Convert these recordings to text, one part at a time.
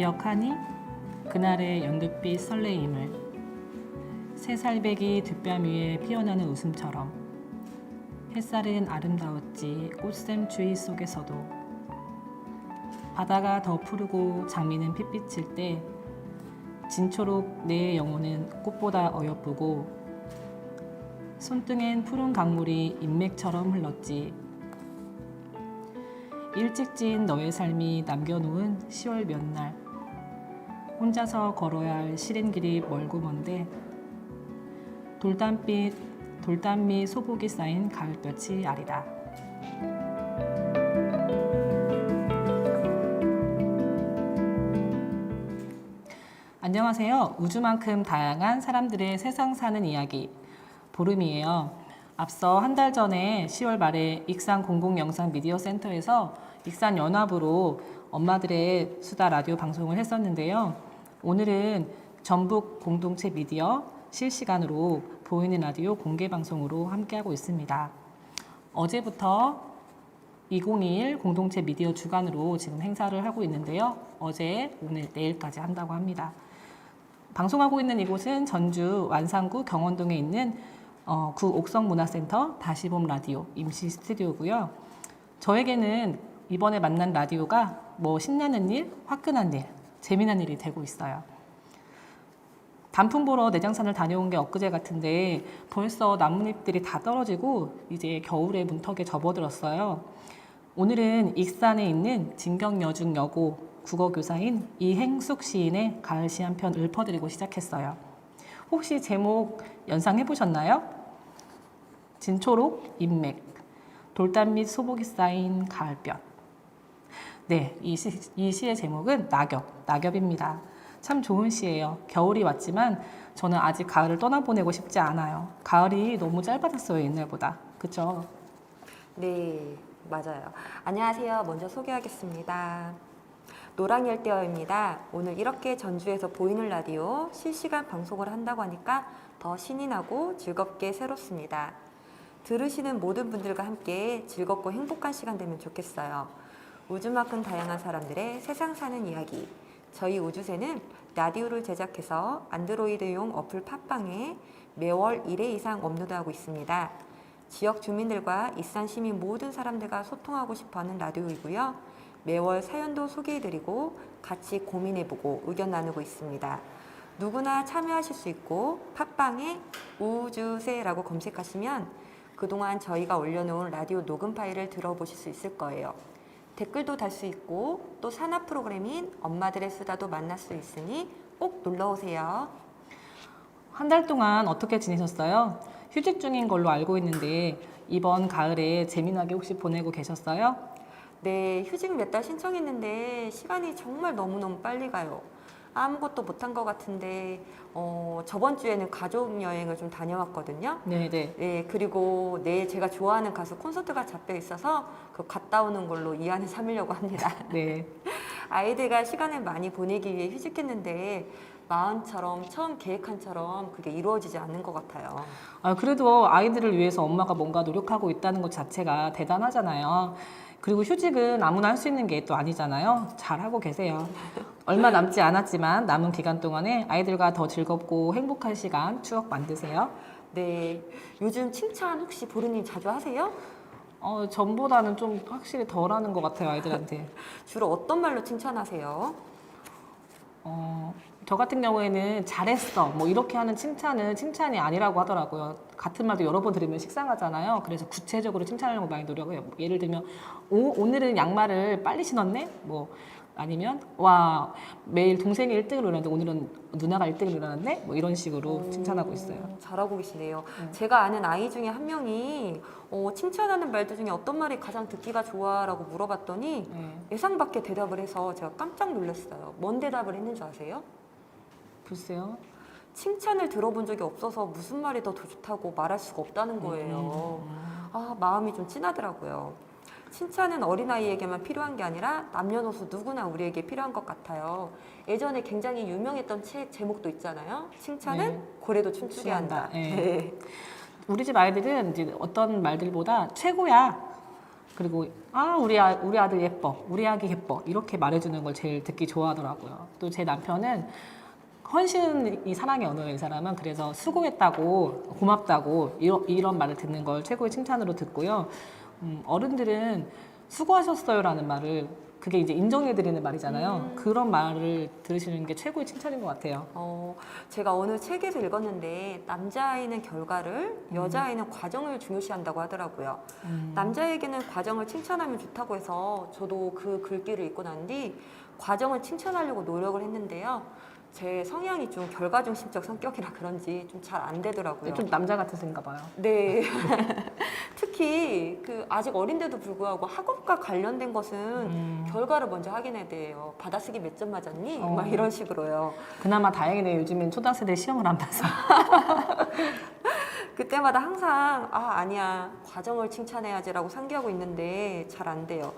기억하니? 그날의 연두빛 설레임을 새살배기 뒷뺨 위에 피어나는 웃음처럼 햇살은 아름다웠지 꽃샘 추위 속에서도 바다가 더 푸르고 장미는 핏빛일 때 진초록 내 영혼은 꽃보다 어여쁘고 손등엔 푸른 강물이 인맥처럼 흘렀지. 일찍 지은 너의 삶이 남겨놓은 10월 몇 날 혼자서 걸어야 할 시린 길이 멀고 먼데 돌담 밑 소복이 쌓인 가을볕이 아리라. 안녕하세요. 우주만큼 다양한 사람들의 세상 사는 이야기 보름이에요. 앞서 한 달 전에 10월 말에 익산 공공영상미디어센터에서 익산 연합으로 엄마들의 수다 라디오 방송을 했었는데요. 오늘은 전북 공동체 미디어 실시간으로 보이는 라디오 공개 방송으로 함께하고 있습니다. 어제부터 2021 공동체 미디어 주간으로 지금 행사를 하고 있는데요. 어제, 오늘, 내일까지 한다고 합니다. 방송하고 있는 이곳은 전주 완산구 경원동에 있는 구 옥성문화센터 다시봄 라디오 임시 스튜디오고요. 저에게는 이번에 만난 라디오가 뭐 신나는 일, 화끈한 일, 재미난 일이 되고 있어요. 단풍 보러 내장산을 다녀온 게 엊그제 같은데 벌써 나뭇잎들이 다 떨어지고 이제 겨울의 문턱에 접어들었어요. 오늘은 익산에 있는 진경여중여고 국어교사인 이행숙 시인의 가을시 한 편 읊어드리고 시작했어요. 혹시 제목 연상해보셨나요? 진초록 인맥, 돌담 밑 소복이 쌓인 가을볕. 네, 이 시의 제목은 낙엽입니다. 참 좋은 시예요. 겨울이 왔지만 저는 아직 가을을 떠나보내고 싶지 않아요. 가을이 너무 짧아졌어요, 옛날보다. 그쵸? 네, 맞아요. 안녕하세요. 먼저 소개하겠습니다. 노랑열대어입니다. 오늘 이렇게 전주에서 보이는 라디오 실시간 방송을 한다고 하니까 더 신이 나고 즐겁게 새롭습니다. 들으시는 모든 분들과 함께 즐겁고 행복한 시간 되면 좋겠어요. 우주만큼 다양한 사람들의 세상 사는 이야기. 저희 우주새는 라디오를 제작해서 안드로이드용 어플 팟빵에 매월 1회 이상 업로드하고 있습니다. 지역 주민들과 익산 시민 모든 사람들과 소통하고 싶어하는 라디오이고요. 매월 사연도 소개해드리고 같이 고민해보고 의견 나누고 있습니다. 누구나 참여하실 수 있고 팟빵에 우주새라고 검색하시면 그동안 저희가 올려놓은 라디오 녹음 파일을 들어보실 수 있을 거예요. 댓글도 달 수 있고 또 산업 프로그램인 엄마들의 수다도 만날 수 있으니 꼭 놀러오세요. 한 달 동안 어떻게 지내셨어요? 휴직 중인 걸로 알고 있는데 이번 가을에 재미나게 혹시 보내고 계셨어요? 네, 휴직 몇 달 신청했는데 시간이 정말 너무너무 빨리 가요. 아무것도 못한 것 같은데 저번 주에는 가족 여행을 좀 다녀왔거든요. 네네. 네, 그리고 내일 제가 좋아하는 가수 콘서트가 잡혀 있어서 그 갔다 오는 걸로 2박 3일려고 합니다. 네. 아이들과 시간을 많이 보내기 위해 휴직했는데 마음처럼 처음 계획한처럼 그게 이루어지지 않는 것 같아요. 그래도 아이들을 위해서 엄마가 뭔가 노력하고 있다는 것 자체가 대단하잖아요. 그리고 휴직은 아무나 할 수 있는 게 또 아니잖아요. 잘하고 계세요. 얼마 남지 않았지만 남은 기간 동안에 아이들과 더 즐겁고 행복한 시간, 추억 만드세요. 네, 요즘 칭찬 혹시 보르님 자주 하세요? 전보다는 좀 확실히 덜 하는 것 같아요, 아이들한테. 주로 어떤 말로 칭찬하세요? 저 같은 경우에는 잘했어 뭐 이렇게 하는 칭찬은 칭찬이 아니라고 하더라고요. 같은 말도 여러 번 들으면 식상하잖아요. 그래서 구체적으로 칭찬하려고 많이 노력해요. 예를 들면 오늘은 양말을 빨리 신었네? 뭐 아니면 와 매일 동생이 1등을 이루는데 오늘은 누나가 1등을 이루는데 뭐 이런 식으로 칭찬하고 있어요. 잘하고 계시네요. 제가 아는 아이 중에 한 명이 칭찬하는 말들 중에 어떤 말이 가장 듣기가 좋아라고 물어봤더니 예상 밖의 대답을 해서 제가 깜짝 놀랐어요. 뭔 대답을 했는지 아세요? 글쎄요. 칭찬을 들어본 적이 없어서 무슨 말이 더 좋다고 말할 수가 없다는 거예요. 아, 마음이 좀 찐하더라고요. 칭찬은 어린아이에게만 필요한 게 아니라 남녀노소 누구나 우리에게 필요한 것 같아요. 예전에 굉장히 유명했던 책 제목도 있잖아요. 칭찬은 네. 고래도 춤추게 한다. 네. 네. 우리 집 아이들은 이제 어떤 말들보다 최고야. 그리고 우리 아들 예뻐, 우리 아기 예뻐 이렇게 말해주는 걸 제일 듣기 좋아하더라고요. 또 제 남편은 헌신이 사랑의 언어예요. 이 사람은. 그래서 수고했다고 고맙다고 이런 말을 듣는 걸 최고의 칭찬으로 듣고요. 어른들은 수고하셨어요라는 말을 그게 이제 인정해드리는 말이잖아요. 그런 말을 들으시는 게 최고의 칭찬인 것 같아요. 제가 어느 책에서 읽었는데 남자아이는 결과를, 여자아이는 과정을 중요시한다고 하더라고요. 남자에게는 과정을 칭찬하면 좋다고 해서 저도 그 글귀를 읽고 난 뒤 과정을 칭찬하려고 노력을 했는데요. 제 성향이 좀 결과 중심적 성격이라 그런지 좀 잘 안 되더라고요. 좀 남자 같으신가 봐요. 네. 특히 그 아직 어린데도 불구하고 학업과 관련된 것은 결과를 먼저 확인해야 돼요. 받아쓰기 몇 점 맞았니? 막 이런 식으로요. 그나마 다행이네요. 요즘엔 초등학생들 시험을 안 봐서. 그때마다 항상 아니야 과정을 칭찬해야지라고 상기하고 있는데 잘 안 돼요.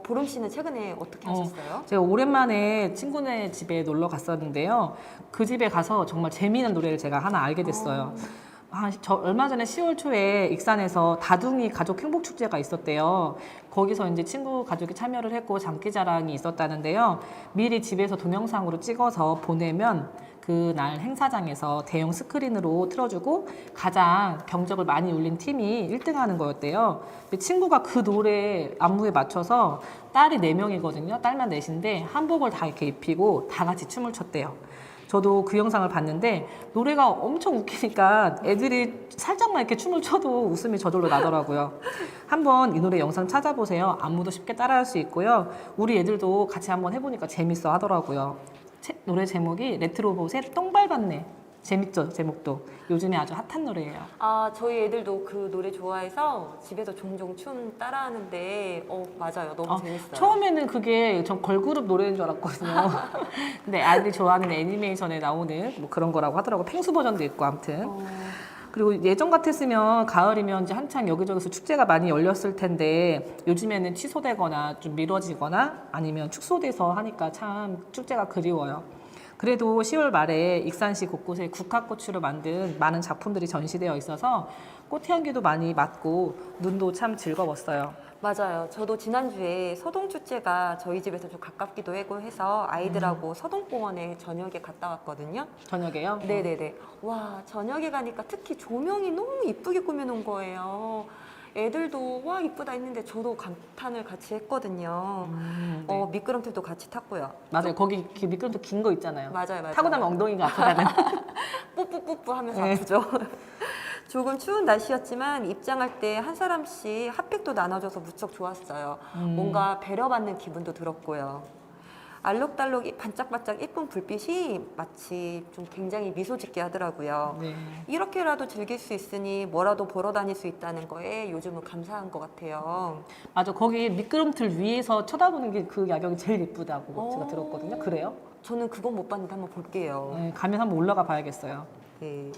보름 씨는 최근에 어떻게 하셨어요? 제가 오랜만에 친구네 집에 놀러 갔었는데요. 그 집에 가서 정말 재미있는 노래를 제가 하나 알게 됐어요. 저 얼마 전에 10월 초에 익산에서 다둥이 가족 행복 축제가 있었대요. 거기서 이제 친구 가족이 참여를 했고 장기자랑이 있었다는데요. 미리 집에서 동영상으로 찍어서 보내면 그날 행사장에서 대형 스크린으로 틀어주고 가장 경적을 많이 울린 팀이 1등하는 거였대요. 근데 친구가 그 노래 안무에 맞춰서 딸이 4명이거든요. 딸만 넷인데 한복을 다 이렇게 입히고 다 같이 춤을 췄대요. 저도 그 영상을 봤는데 노래가 엄청 웃기니까 애들이 살짝만 이렇게 춤을 춰도 웃음이 저절로 나더라고요. 한번 이 노래 영상 찾아보세요. 안무도 쉽게 따라할 수 있고요. 우리 애들도 같이 한번 해보니까 재밌어 하더라고요. 노래 제목이 레트로봇의 똥 밟았네. 재밌죠, 제목도. 요즘에 아주 핫한 노래예요. 저희 애들도 그 노래 좋아해서 집에서 종종 춤 따라하는데 맞아요. 너무 재밌어요. 처음에는 그게 전 걸그룹 노래인 줄 알았거든요. 근데 아이들이 좋아하는 애니메이션에 나오는 뭐 그런 거라고 하더라고요. 펭수 버전도 있고 아무튼. 그리고 예전 같았으면 가을이면 이제 한창 여기저기서 축제가 많이 열렸을 텐데 요즘에는 취소되거나 좀 미뤄지거나 아니면 축소돼서 하니까 참 축제가 그리워요. 그래도 10월 말에 익산시 곳곳에 국화꽃으로 만든 많은 작품들이 전시되어 있어서 꽃향기도 많이 맡고 눈도 참 즐거웠어요. 맞아요. 저도 지난주에 서동축제가 저희 집에서 좀 가깝기도 하고 해서 아이들하고 서동공원에 저녁에 갔다 왔거든요. 저녁에요? 네네네. 와, 저녁에 가니까 특히 조명이 너무 이쁘게 꾸며놓은 거예요. 애들도 와 이쁘다 했는데 저도 감탄을 같이 했거든요. 네. 미끄럼틀도 같이 탔고요. 맞아요. 거기 미끄럼틀 긴 거 있잖아요. 맞아요. 타고 나면 엉덩이가 아프다는. 뿌뿌뿌뿌 하면서 네. 아프죠. 조금 추운 날씨였지만 입장할 때 한 사람씩 핫팩도 나눠줘서 무척 좋았어요. 뭔가 배려받는 기분도 들었고요. 알록달록 반짝반짝 예쁜 불빛이 마치 좀 굉장히 미소 짓게 하더라고요. 네. 이렇게라도 즐길 수 있으니 뭐라도 보러 다닐 수 있다는 거에 요즘은 감사한 것 같아요. 맞아. 거기 미끄럼틀 위에서 쳐다보는 게 그 야경이 제일 예쁘다고 제가 오. 들었거든요. 그래요? 저는 그건 못 봤는데 한번 볼게요. 네, 가면 한번 올라가 봐야겠어요. 네.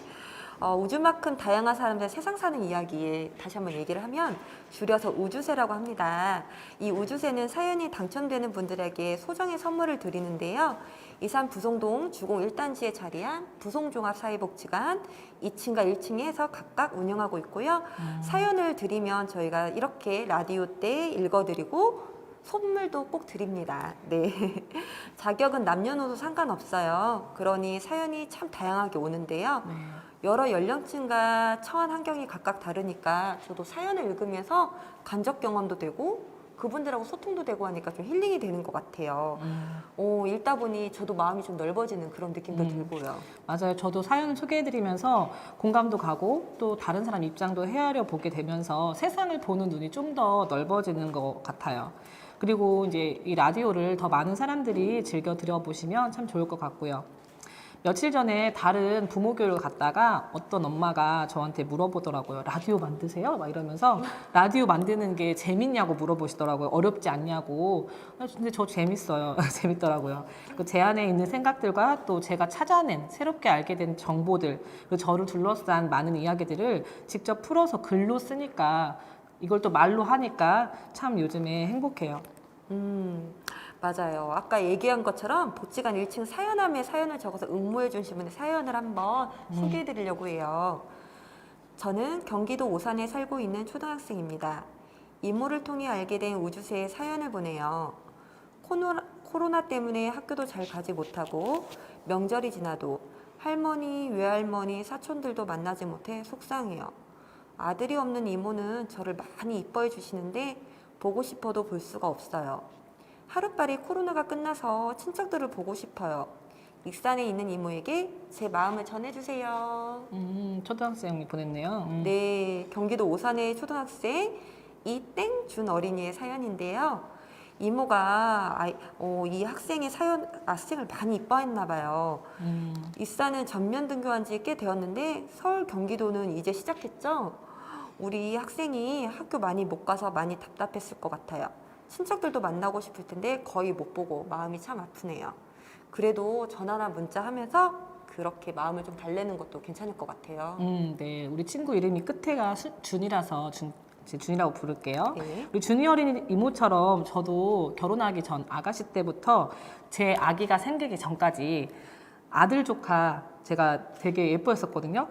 우주만큼 다양한 사람들의 세상 사는 이야기에 다시 한번 얘기를 하면 줄여서 우주새라고 합니다. 이 우주새는 사연이 당첨되는 분들에게 소정의 선물을 드리는데요. 이산 부송동 주공 1단지에 자리한 부송종합사회복지관 2층과 1층에서 각각 운영하고 있고요. 사연을 드리면 저희가 이렇게 라디오 때 읽어드리고 선물도 꼭 드립니다. 네. 자격은 남녀노소 상관없어요. 그러니 사연이 참 다양하게 오는데요. 네. 여러 연령층과 처한 환경이 각각 다르니까 저도 사연을 읽으면서 간접 경험도 되고 그분들하고 소통도 되고 하니까 좀 힐링이 되는 것 같아요. 읽다 보니 저도 마음이 좀 넓어지는 그런 느낌도 들고요. 맞아요. 저도 사연을 소개해드리면서 공감도 가고 또 다른 사람 입장도 헤아려 보게 되면서 세상을 보는 눈이 좀 더 넓어지는 것 같아요. 그리고 이제 이 라디오를 더 많은 사람들이 즐겨 들어보시면 참 좋을 것 같고요. 며칠 전에 다른 부모 교육을 갔다가 어떤 엄마가 저한테 물어보더라고요. 라디오 만드세요? 막 이러면서 라디오 만드는 게 재밌냐고 물어보시더라고요. 어렵지 않냐고. 근데 저 재밌어요. 재밌더라고요. 제 안에 있는 생각들과 또 제가 찾아낸 새롭게 알게 된 정보들 그리고 저를 둘러싼 많은 이야기들을 직접 풀어서 글로 쓰니까 이걸 또 말로 하니까 참 요즘에 행복해요. 맞아요. 아까 얘기한 것처럼 복지관 1층 사연함에 사연을 적어서 응모해 주신 분의 사연을 한번 소개해 드리려고 해요. 저는 경기도 오산에 살고 있는 초등학생입니다. 이모를 통해 알게 된 우주새의 사연을 보내요. 코로나 때문에 학교도 잘 가지 못하고 명절이 지나도 할머니, 외할머니, 사촌들도 만나지 못해 속상해요. 아들이 없는 이모는 저를 많이 이뻐해 주시는데 보고 싶어도 볼 수가 없어요. 하루빨리 코로나가 끝나서 친척들을 보고 싶어요. 익산에 있는 이모에게 제 마음을 전해주세요. 초등학생이 보냈네요. 네, 경기도 오산의 초등학생 이땡준 어린이의 사연인데요. 이모가 이 학생의 학생을 많이 이뻐했나 봐요. 익산은 전면 등교한 지 꽤 되었는데 서울 경기도는 이제 시작했죠. 우리 학생이 학교 많이 못 가서 많이 답답했을 것 같아요. 친척들도 만나고 싶을 텐데 거의 못 보고 마음이 참 아프네요. 그래도 전화나 문자 하면서 그렇게 마음을 좀 달래는 것도 괜찮을 것 같아요. 네. 우리 친구 이름이 끝에가 준이라서 준이라고 부를게요. 네. 우리 준이 어린 이모처럼 저도 결혼하기 전 아가씨 때부터 제 아기가 생기기 전까지 아들 조카 제가 되게 예뻐했었거든요.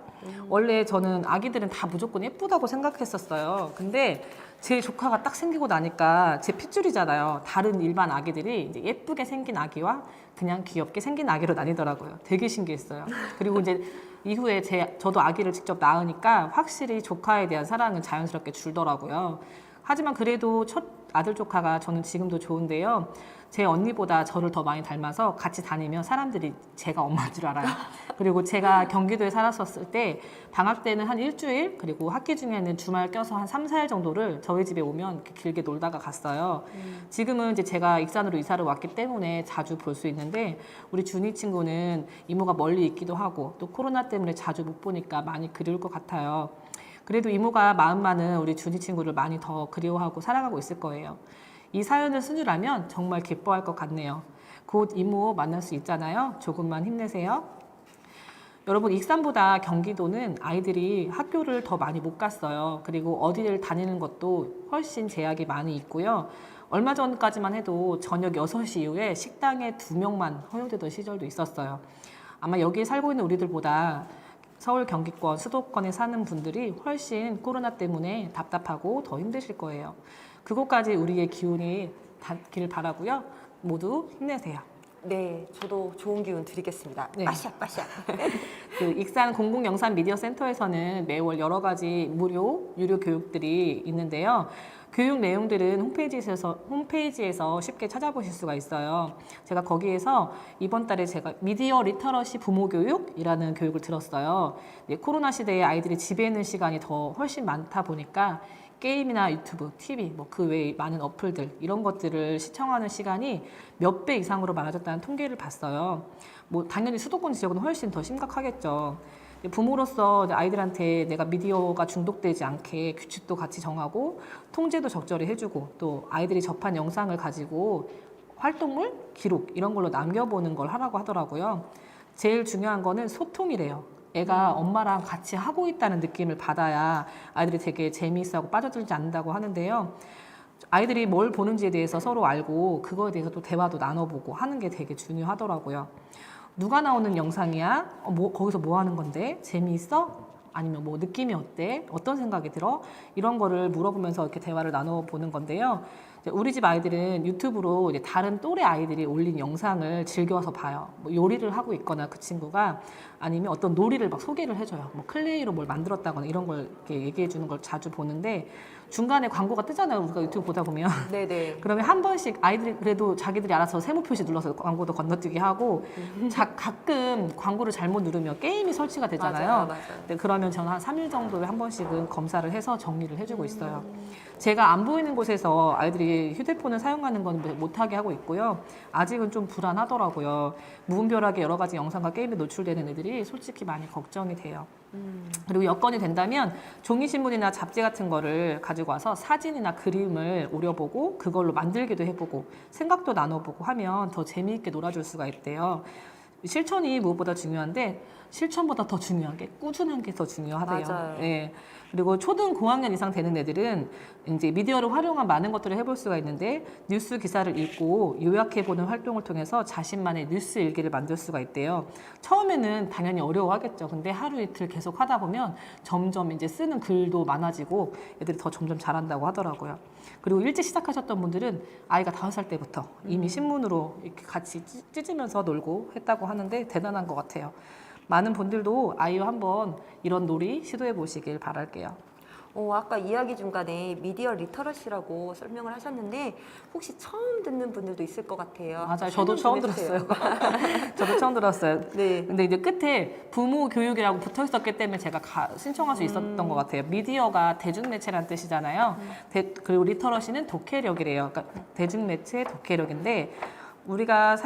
원래 저는 아기들은 다 무조건 예쁘다고 생각했었어요. 근데 제 조카가 딱 생기고 나니까 제 핏줄이잖아요. 다른 일반 아기들이 이제 예쁘게 생긴 아기와 그냥 귀엽게 생긴 아기로 나뉘더라고요. 되게 신기했어요. 그리고 이제 이후에 저도 아기를 직접 낳으니까 확실히 조카에 대한 사랑은 자연스럽게 줄더라고요. 하지만 그래도 첫 아들 조카가 저는 지금도 좋은데요. 제 언니보다 저를 더 많이 닮아서 같이 다니면 사람들이 제가 엄마인 줄 알아요. 그리고 제가 경기도에 살았었을 때 방학 때는 한 일주일, 그리고 학기 중에는 주말 껴서 한 3, 4일 정도를 저희 집에 오면 이렇게 길게 놀다가 갔어요. 지금은 이제 제가 익산으로 이사를 왔기 때문에 자주 볼 수 있는데 우리 준이 친구는 이모가 멀리 있기도 하고 또 코로나 때문에 자주 못 보니까 많이 그리울 것 같아요. 그래도 이모가 마음 많은 우리 준이 친구를 많이 더 그리워하고 사랑하고 있을 거예요. 이 사연을 순유라면 정말 기뻐할 것 같네요. 곧 이모 만날 수 있잖아요. 조금만 힘내세요. 여러분, 익산보다 경기도는 아이들이 학교를 더 많이 못 갔어요. 그리고 어디를 다니는 것도 훨씬 제약이 많이 있고요. 얼마 전까지만 해도 저녁 6시 이후에 식당에 2명만 허용되던 시절도 있었어요. 아마 여기에 살고 있는 우리들보다 서울 경기권, 수도권에 사는 분들이 훨씬 코로나 때문에 답답하고 더 힘드실 거예요. 그곳까지 우리의 기운이 닿기를 바라고요. 모두 힘내세요. 네, 저도 좋은 기운 드리겠습니다. 네. 빠샤 빠샤. 그 익산 공공영상 미디어 센터에서는 매월 여러 가지 유료 교육들이 있는데요. 교육 내용들은 홈페이지에서 쉽게 찾아보실 수가 있어요. 제가 거기에서 이번 달에 제가 미디어 리터러시 부모 교육이라는 교육을 들었어요. 코로나 시대에 아이들이 집에 있는 시간이 더 훨씬 많다 보니까 게임이나 유튜브, TV, 뭐 그 외의 많은 어플들 이런 것들을 시청하는 시간이 몇 배 이상으로 많아졌다는 통계를 봤어요. 뭐 당연히 수도권 지역은 훨씬 더 심각하겠죠. 부모로서 아이들한테 내가 미디어가 중독되지 않게 규칙도 같이 정하고 통제도 적절히 해주고 또 아이들이 접한 영상을 가지고 활동물, 기록 이런 걸로 남겨보는 걸 하라고 하더라고요. 제일 중요한 거는 소통이래요. 애가 엄마랑 같이 하고 있다는 느낌을 받아야 아이들이 되게 재미있어하고 빠져들지 않는다고 하는데요. 아이들이 뭘 보는지에 대해서 서로 알고 그거에 대해서 또 대화도 나눠보고 하는 게 되게 중요하더라고요. 누가 나오는 영상이야? 거기서 뭐 하는 건데? 재미있어? 아니면 뭐 느낌이 어때? 어떤 생각이 들어? 이런 거를 물어보면서 이렇게 대화를 나눠보는 건데요. 우리 집 아이들은 유튜브로 이제 다른 또래 아이들이 올린 영상을 즐겨서 봐요. 뭐 요리를 하고 있거나 그 친구가 아니면 어떤 놀이를 막 소개를 해줘요. 뭐 클레이로 뭘 만들었다거나 이런 걸 이렇게 얘기해 주는 걸 자주 보는데 중간에 광고가 뜨잖아요. 우리가 유튜브 보다 보면. 네네. 그러면 한 번씩 아이들이 그래도 자기들이 알아서 세모 표시 눌러서 광고도 건너뛰게 하고 가끔 광고를 잘못 누르면 게임이 설치가 되잖아요. 맞아요. 네, 그러면 저는 한 3일 정도에 한 번씩은 검사를 해서 정리를 해주고 있어요. 제가 안 보이는 곳에서 아이들이 휴대폰을 사용하는 건 못하게 하고 있고요. 아직은 좀 불안하더라고요. 무분별하게 여러 가지 영상과 게임에 노출되는 애들이 솔직히 많이 걱정이 돼요. 그리고 여건이 된다면 종이신문이나 잡지 같은 거를 가지고 와서 사진이나 그림을 오려보고 그걸로 만들기도 해보고 생각도 나눠보고 하면 더 재미있게 놀아줄 수가 있대요. 실천이 무엇보다 중요한데 실천보다 더 중요한 게 꾸준한 게 더 중요하대요. 맞아요. 예. 그리고 초등 고학년 이상 되는 애들은 이제 미디어를 활용한 많은 것들을 해볼 수가 있는데 뉴스 기사를 읽고 요약해보는 활동을 통해서 자신만의 뉴스 일기를 만들 수가 있대요. 처음에는 당연히 어려워하겠죠. 근데 하루 이틀 계속 하다 보면 점점 이제 쓰는 글도 많아지고 애들이 더 점점 잘한다고 하더라고요. 그리고 일찍 시작하셨던 분들은 아이가 5살 때부터 이미 신문으로 이렇게 같이 찢으면서 놀고 했다고 하는데 대단한 것 같아요. 많은 분들도 아이와 한번 이런 놀이 시도해 보시길 바랄게요. 아까 이야기 중간에 미디어 리터러시라고 설명을 하셨는데 혹시 처음 듣는 분들도 있을 것 같아요. 맞아요. 저도 처음 설명 좀 들었어요. 해주세요. 저도 처음 들었어요. 네. 근데 이제 끝에 부모 교육이라고 붙어 있었기 때문에 제가 신청할 수 있었던 것 같아요. 미디어가 대중매체라는 뜻이잖아요. 그리고 리터러시는 독해력이래요. 그러니까 대중매체 독해력인데 우리가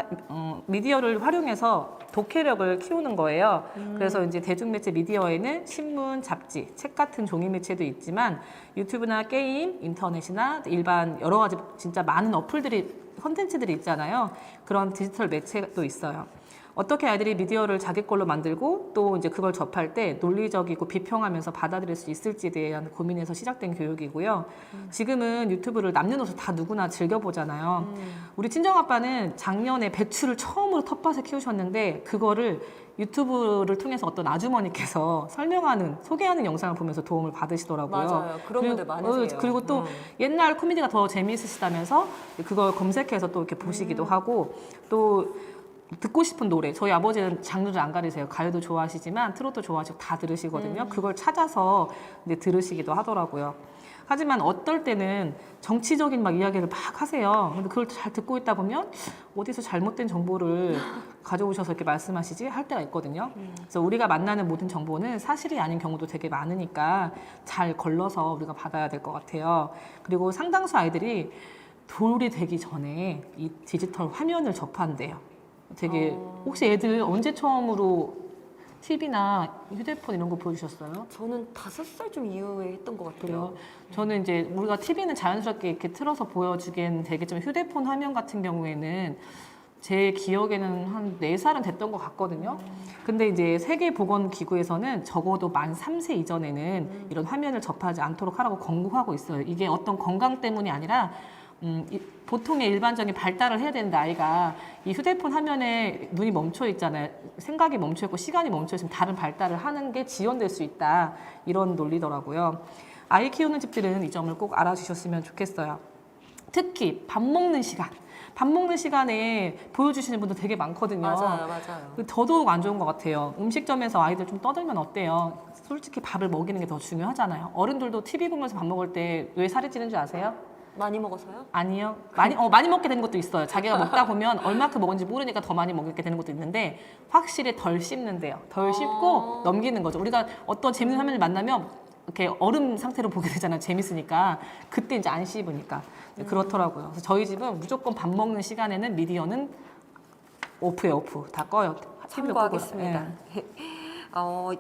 미디어를 활용해서 독해력을 키우는 거예요. 그래서 이제 대중매체 미디어에는 신문, 잡지, 책 같은 종이 매체도 있지만 유튜브나 게임, 인터넷이나 일반 여러 가지 진짜 많은 콘텐츠들이 있잖아요. 그런 디지털 매체도 있어요. 어떻게 아이들이 미디어를 자기 걸로 만들고 또 이제 그걸 접할 때 논리적이고 비평하면서 받아들일 수 있을지에 대한 고민에서 시작된 교육이고요. 지금은 유튜브를 남녀노소 다 누구나 즐겨보잖아요. 우리 친정아빠는 작년에 배추를 처음으로 텃밭에 키우셨는데 그거를 유튜브를 통해서 어떤 아주머니께서 소개하는 영상을 보면서 도움을 받으시더라고요. 맞아요. 그런 분들 많으세요. 그리고 또 옛날 코미디가 더 재미있으시다면서 그걸 검색해서 또 이렇게 보시기도 하고 또 듣고 싶은 노래, 저희 아버지는 장르를 안 가리세요. 가요도 좋아하시지만 트로트 좋아하시고 다 들으시거든요. 그걸 찾아서 이제 들으시기도 하더라고요. 하지만 어떨 때는 정치적인 막 이야기를 막 하세요. 근데 그걸 잘 듣고 있다 보면 어디서 잘못된 정보를 가져오셔서 이렇게 말씀하시지 할 때가 있거든요. 그래서 우리가 만나는 모든 정보는 사실이 아닌 경우도 되게 많으니까 잘 걸러서 우리가 받아야 될 것 같아요. 그리고 상당수 아이들이 돌이 되기 전에 이 디지털 화면을 접한대요. 되게 혹시 애들 언제 처음으로 TV나 휴대폰 이런 거 보여주셨어요? 저는 5살쯤 이후에 했던 것 같아요. 그래요. 저는 이제 우리가 TV는 자연스럽게 이렇게 틀어서 보여주기는 되겠지만 휴대폰 화면 같은 경우에는 제 기억에는 한 4살은 됐던 것 같거든요. 근데 이제 세계보건기구에서는 적어도 만 3세 이전에는 이런 화면을 접하지 않도록 하라고 권고하고 있어요. 이게 어떤 건강 때문이 아니라 보통의 일반적인 발달을 해야 되는데 아이가 이 휴대폰 화면에 눈이 멈춰 있잖아요. 생각이 멈춰 있고 시간이 멈춰 있으면 다른 발달을 하는 게 지연될 수 있다. 이런 논리더라고요. 아이 키우는 집들은 이 점을 꼭 알아주셨으면 좋겠어요. 특히 밥 먹는 시간. 밥 먹는 시간에 보여주시는 분들 되게 많거든요. 맞아요. 더더욱 안 좋은 것 같아요. 음식점에서 아이들 좀 떠들면 어때요? 솔직히 밥을 먹이는 게 더 중요하잖아요. 어른들도 TV 보면서 밥 먹을 때 왜 살이 찌는 줄 아세요? 많이 먹어서요? 아니요. 많이 먹게 되는 것도 있어요. 자기가 먹다 보면 얼마큼 먹은지 모르니까 더 많이 먹게 되는 것도 있는데 확실히 덜 씹는데요. 덜 씹고 넘기는 거죠. 우리가 어떤 재밌는 화면을 만나면 이렇게 얼음 상태로 보게 되잖아요. 재밌으니까. 그때 이제 안 씹으니까. 그렇더라고요. 그래서 저희 집은 무조건 밥 먹는 시간에는 미디어는 오프예요, 오프. 다 꺼요. 참고하겠습니다.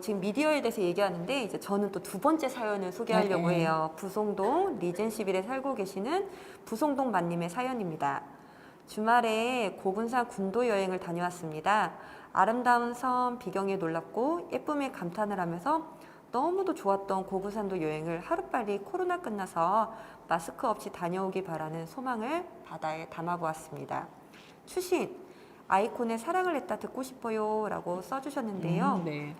지금 미디어에 대해서 얘기하는데 이제 저는 또 2번째 사연을 소개하려고 해요. 부송동 리젠시빌에 살고 계시는 부송동 만님의 사연입니다. 주말에 고군산 군도 여행을 다녀왔습니다. 아름다운 섬 비경에 놀랐고 예쁨에 감탄을 하면서 너무도 좋았던 고군산도 여행을 하루빨리 코로나 끝나서 마스크 없이 다녀오기 바라는 소망을 바다에 담아보았습니다. 추신 아이콘에 사랑을 냈다 듣고 싶어요 라고 써주셨는데요. 네.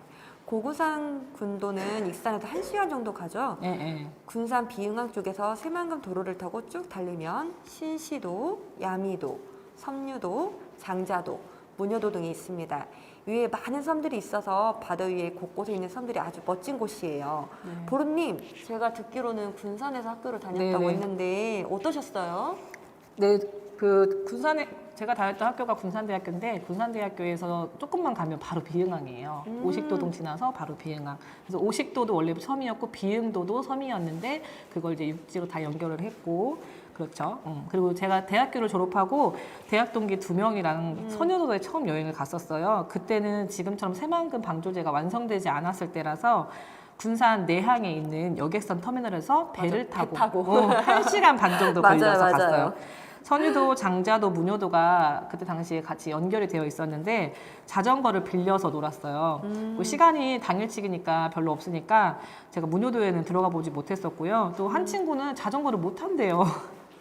고구산 군도는 익산에서 1시간 정도 가죠. 네. 군산 비흥항 쪽에서 새만금 도로를 타고 쭉 달리면 신시도, 야미도, 섬유도, 장자도, 문여도 등이 있습니다. 위에 많은 섬들이 있어서 바다 위에 곳곳에 있는 섬들이 아주 멋진 곳이에요. 보름님, 제가 듣기로는 군산에서 학교를 다녔다고 했는데 어떠셨어요? 네, 군산에 제가 다녔던 학교가 군산대학교인데 군산대학교에서 조금만 가면 바로 비흥항이에요. 오식도동 지나서 바로 비흥항. 그래서 오식도도 원래 섬이었고 비흥도도 섬이었는데 그걸 이제 육지로 다 연결을 했고 그렇죠. 그리고 제가 대학교를 졸업하고 대학 동기 2명이랑 선유도에 처음 여행을 갔었어요. 그때는 지금처럼 새만금 방조제가 완성되지 않았을 때라서 군산 내항에 있는 여객선 터미널에서 배를 타고 1시간 반 정도 걸려서 갔어요. 선유도, 장자도, 무녀도가 그때 당시에 같이 연결이 되어 있었는데 자전거를 빌려서 놀았어요. 뭐 시간이 당일치기니까 별로 없으니까 제가 무녀도에는 들어가 보지 못했었고요. 또 한 친구는 자전거를 못 탄대요.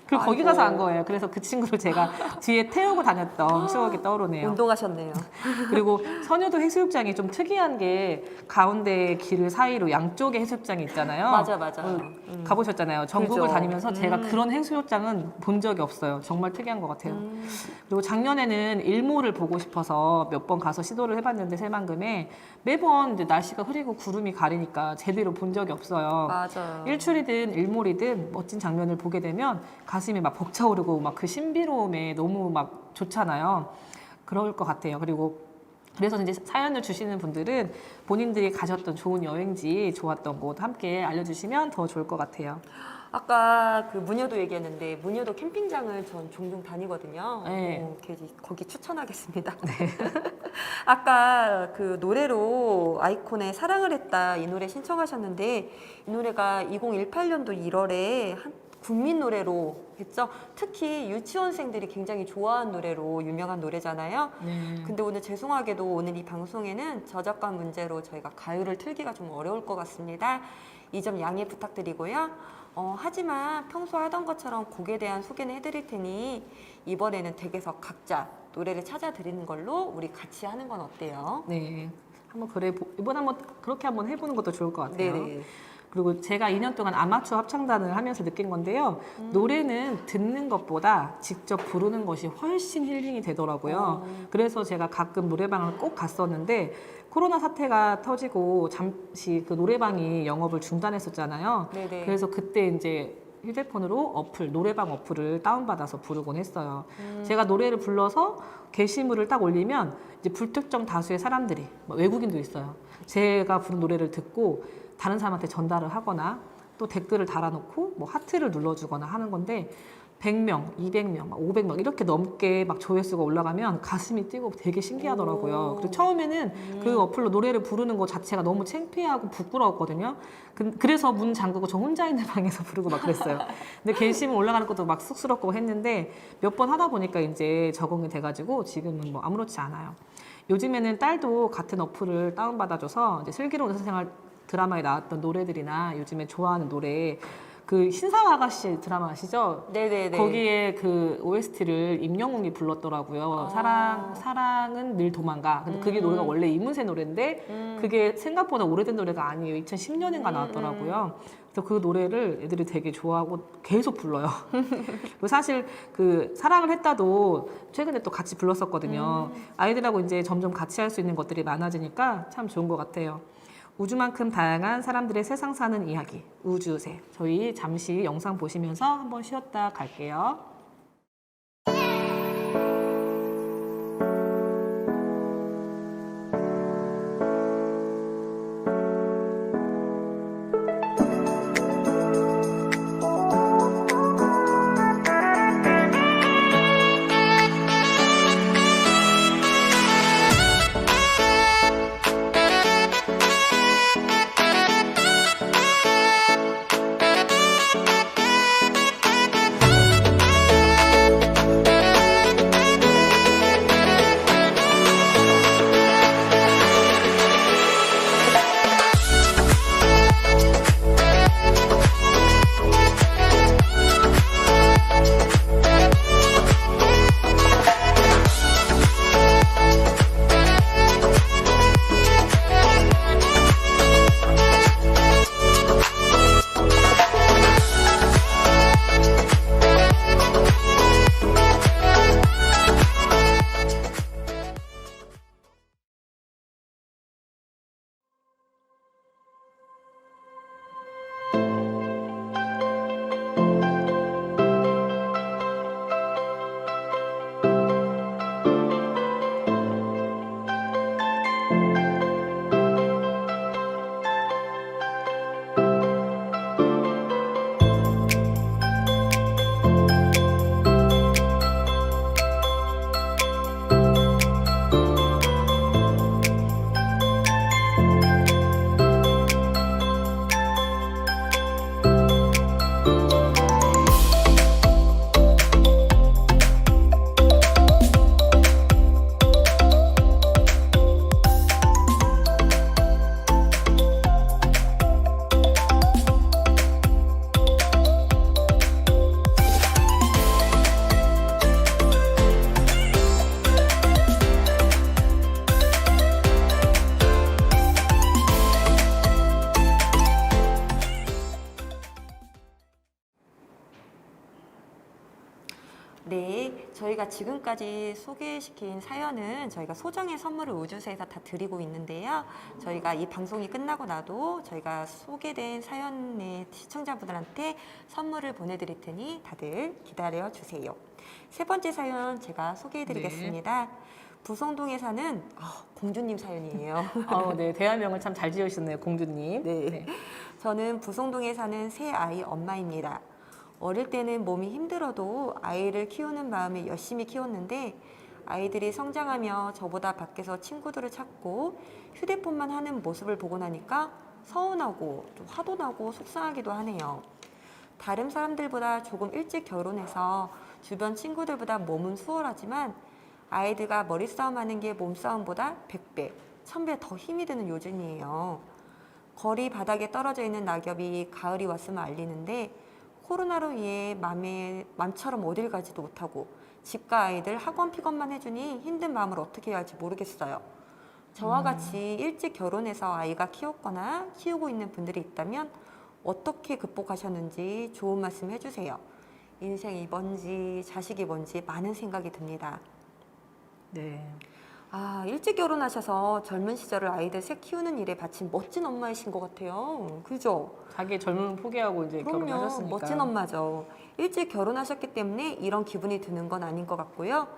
그리고 거기 아이고. 가서 안 거예요. 그래서 그 친구를 제가 뒤에 태우고 다녔던 추억이 떠오르네요. 운동하셨네요. 그리고 선유도 해수욕장이 좀 특이한 게 가운데 길 사이로 양쪽에 해수욕장이 있잖아요. 맞아. 가보셨잖아요. 전국을 그죠. 다니면서 제가 그런 해수욕장은 본 적이 없어요. 정말 특이한 것 같아요. 음. 그리고 작년에는 일몰을 보고 싶어서 몇 번 가서 시도를 해봤는데 새만금에 매번 이제 날씨가 흐리고 구름이 가리니까 제대로 본 적이 없어요. 맞아요. 일출이든 일몰이든 멋진 장면을 보게 되면 가슴이 막 벅차오르고 막 그 신비로움에 너무 막 좋잖아요. 그럴 것 같아요. 그리고 그래서 이제 사연을 주시는 분들은 본인들이 가셨던 좋은 여행지, 좋았던 곳 함께 알려주시면 더 좋을 것 같아요. 아까 그 무녀도 얘기했는데 무녀도 캠핑장을 전 종종 다니거든요. 네. 거기 추천하겠습니다. 아까 그 노래로 아이콘의 사랑을 했다 이 노래 신청하셨는데 이 노래가 2018년도 1월에 국민 노래로 했죠. 특히 유치원생들이 굉장히 좋아하는 노래로 유명한 노래잖아요. 네. 근데 오늘 죄송하게도 오늘 이 방송에는 저작권 문제로 저희가 가요를 틀기가 좀 어려울 것 같습니다. 이 점 양해 부탁드리고요. 하지만 평소 하던 것처럼 곡에 대한 소개는 해드릴 테니 이번에는 댁에서 각자 노래를 찾아드리는 걸로 우리 같이 하는 건 어때요? 네. 이번 한번 그렇게 한번 해보는 것도 좋을 것 같아요. 네네. 그리고 제가 2년 동안 아마추어 합창단을 하면서 느낀 건데요. 노래는 듣는 것보다 직접 부르는 것이 훨씬 힐링이 되더라고요. 그래서 제가 가끔 노래방을 꼭 갔었는데 코로나 사태가 터지고 잠시 그 노래방이 영업을 중단했었잖아요. 네네. 그래서 그때 이제 휴대폰으로 노래방 어플을 다운받아서 부르곤 했어요. 제가 노래를 불러서 게시물을 딱 올리면 이제 불특정 다수의 사람들이, 외국인도 있어요. 제가 부른 노래를 듣고 다른 사람한테 전달을 하거나 또 댓글을 달아놓고 뭐 하트를 눌러주거나 하는 건데 100명, 200명, 500명 이렇게 넘게 막 조회수가 올라가면 가슴이 뛰고 되게 신기하더라고요. 그리고 처음에는 그 어플로 노래를 부르는 것 자체가 너무 창피하고 부끄러웠거든요. 그래서 문 잠그고 저 혼자 있는 방에서 부르고 막 그랬어요. 근데 게시물 올라가는 것도 막 쑥스럽고 했는데 몇 번 하다 보니까 이제 적응이 돼가지고 지금은 뭐 아무렇지 않아요. 요즘에는 딸도 같은 어플을 다운받아줘서 이제 슬기로운 의사생활 드라마에 나왔던 노래들이나 요즘에 좋아하는 노래 그 신사와 아가씨 드라마 아시죠? 네네네. 거기에 그 OST를 임영웅이 불렀더라고요. 사랑은 늘 도망가. 근데 그게 노래가 원래 이문세 노래인데 그게 생각보다 오래된 노래가 아니에요. 2010년인가 나왔더라고요. 그래서 그 노래를 애들이 되게 좋아하고 계속 불러요. 그리고 사실 그 사랑을 했다도 최근에 또 같이 불렀었거든요. 아이들하고 이제 점점 같이 할 수 있는 것들이 많아지니까 참 좋은 것 같아요. 우주만큼 다양한 사람들의 세상 사는 이야기, 우주새. 저희 잠시 영상 보시면서 한번 쉬었다 갈게요. 네, 저희가 지금까지 소개시킨 사연은 저희가 소정의 선물을 우주세에서 다 드리고 있는데요. 저희가 이 방송이 끝나고 나도 저희가 소개된 사연의 시청자분들한테 선물을 보내드릴 테니 다들 기다려 주세요. 세 번째 사연 제가 소개해드리겠습니다. 부성동에 사는 공주님 사연이에요. 네, 대화명을 참 잘 지으셨네요, 공주님. 네. 저는 부성동에 사는 새 아이 엄마입니다. 어릴 때는 몸이 힘들어도 아이를 키우는 마음에 열심히 키웠는데 아이들이 성장하며 저보다 밖에서 친구들을 찾고 휴대폰만 하는 모습을 보고 나니까 서운하고 좀 화도 나고 속상하기도 하네요. 다른 사람들보다 조금 일찍 결혼해서 주변 친구들보다 몸은 수월하지만 아이들과 머리싸움 하는 게 몸싸움보다 100배, 1000배 더 힘이 드는 요즘이에요. 거리 바닥에 떨어져 있는 낙엽이 가을이 왔음을 알리는데 코로나로 인해 맘처럼 어딜 가지도 못하고 집과 아이들 학원 픽업만 해주니 힘든 마음을 어떻게 해야 할지 모르겠어요. 저와 같이 일찍 결혼해서 아이가 키웠거나 키우고 있는 분들이 있다면 어떻게 극복하셨는지 좋은 말씀 해주세요. 인생이 뭔지 자식이 뭔지 많은 생각이 듭니다. 네. 일찍 결혼하셔서 젊은 시절을 아이들 셋 키우는 일에 바친 멋진 엄마이신 것 같아요. 그죠? 자기 젊음을 포기하고 이제 그럼요. 결혼하셨으니까. 멋진 엄마죠. 일찍 결혼하셨기 때문에 이런 기분이 드는 건 아닌 것 같고요.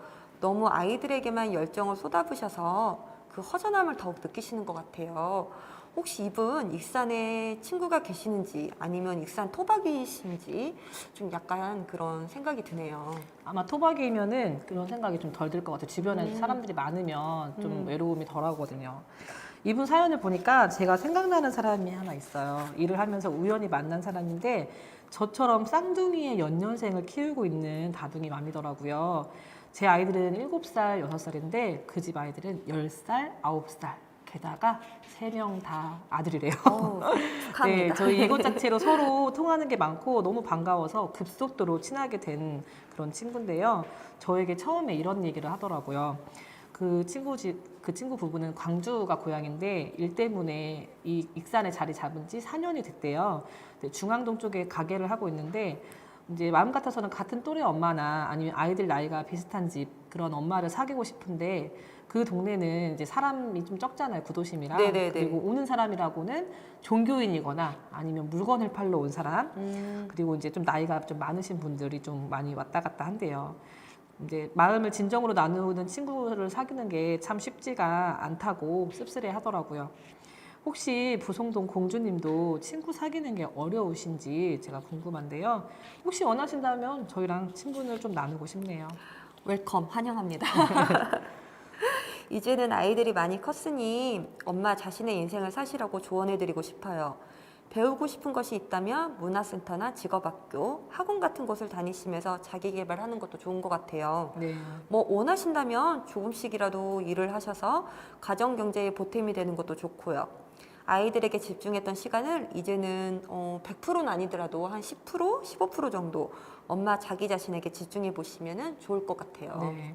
너무 아이들에게만 열정을 쏟아부셔서 그 허전함을 더욱 느끼시는 것 같아요. 혹시 이분 익산에 친구가 계시는지 아니면 익산 토박이신지 좀 약간 그런 생각이 드네요. 아마 토박이면은 그런 생각이 좀 덜 들 것 같아요. 주변에 사람들이 많으면 좀 외로움이 덜 하거든요. 이분 사연을 보니까 제가 생각나는 사람이 하나 있어요. 일을 하면서 우연히 만난 사람인데 저처럼 쌍둥이의 연년생을 키우고 있는 다둥이 맘이더라고요. 제 아이들은 7살, 6살인데 그 집 아이들은 10살, 9살. 게다가 3명 다 아들이래요. 축하합니다. 네, 저희 이것 자체로 서로 통하는 게 많고 너무 반가워서 급속도로 친하게 된 그런 친구인데요. 저에게 처음에 이런 얘기를 하더라고요. 그 친구 부부는 광주가 고향인데 일 때문에 이 익산에 자리 잡은 지 4년이 됐대요. 중앙동 쪽에 가게를 하고 있는데 이제 마음 같아서는 같은 또래 엄마나 아니면 아이들 나이가 비슷한 집 그런 엄마를 사귀고 싶은데 그 동네는 이제 사람이 좀 적잖아요, 구도심이랑. 네네네. 그리고 오는 사람이라고는 종교인이거나 아니면 물건을 팔러 온 사람, 그리고 이제 좀 나이가 좀 많으신 분들이 좀 많이 왔다 갔다 한대요. 이제 마음을 진정으로 나누는 친구를 사귀는 게 참 쉽지가 않다고 씁쓸해 하더라고요. 혹시 부성동 공주님도 친구 사귀는 게 어려우신지 제가 궁금한데요. 혹시 원하신다면 저희랑 친분을 좀 나누고 싶네요. 웰컴, 환영합니다. 이제는 아이들이 많이 컸으니 엄마 자신의 인생을 사시라고 조언해드리고 싶어요. 배우고 싶은 것이 있다면 문화센터나 직업학교, 학원 같은 곳을 다니시면서 자기 개발하는 것도 좋은 것 같아요. 네. 뭐 원하신다면 조금씩이라도 일을 하셔서 가정 경제에 보탬이 되는 것도 좋고요. 아이들에게 집중했던 시간을 이제는 100%는 아니더라도 한 10%, 15% 정도 엄마 자기 자신에게 집중해 보시면 좋을 것 같아요. 네.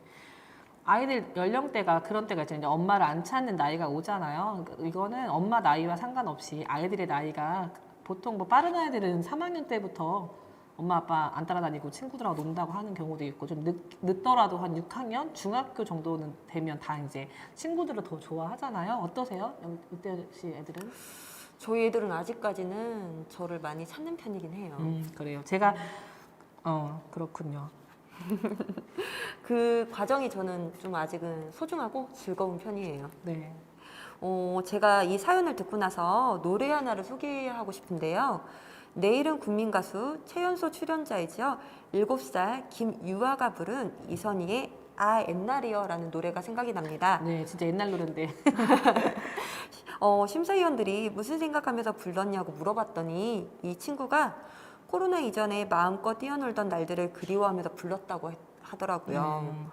아이들 연령대가 그런 때가 있잖아요. 이제 엄마를 안 찾는 나이가 오잖아요. 그러니까 이거는 엄마 나이와 상관없이 아이들의 나이가 보통 뭐 빠른 아이들은 3학년 때부터 엄마 아빠 안 따라다니고 친구들하고 논다고 하는 경우도 있고 좀 늦더라도 한 6학년 중학교 정도는 되면 다 이제 친구들을 더 좋아하잖아요. 어떠세요? 이때 씨 애들은? 저희 애들은 아직까지는 저를 많이 찾는 편이긴 해요. 그래요. 제가 그렇군요. 그 과정이 저는 좀 아직은 소중하고 즐거운 편이에요. 네. 제가 이 사연을 듣고 나서 노래 하나를 소개하고 싶은데요. 내일은 국민 가수 최연소 출연자이죠. 7살 김유아가 부른 이선희의 옛날이여 라는 노래가 생각이 납니다. 네, 진짜 옛날 노래인데. 심사위원들이 무슨 생각하면서 불렀냐고 물어봤더니 이 친구가 코로나 이전에 마음껏 뛰어놀던 날들을 그리워하면서 불렀다고 하더라고요.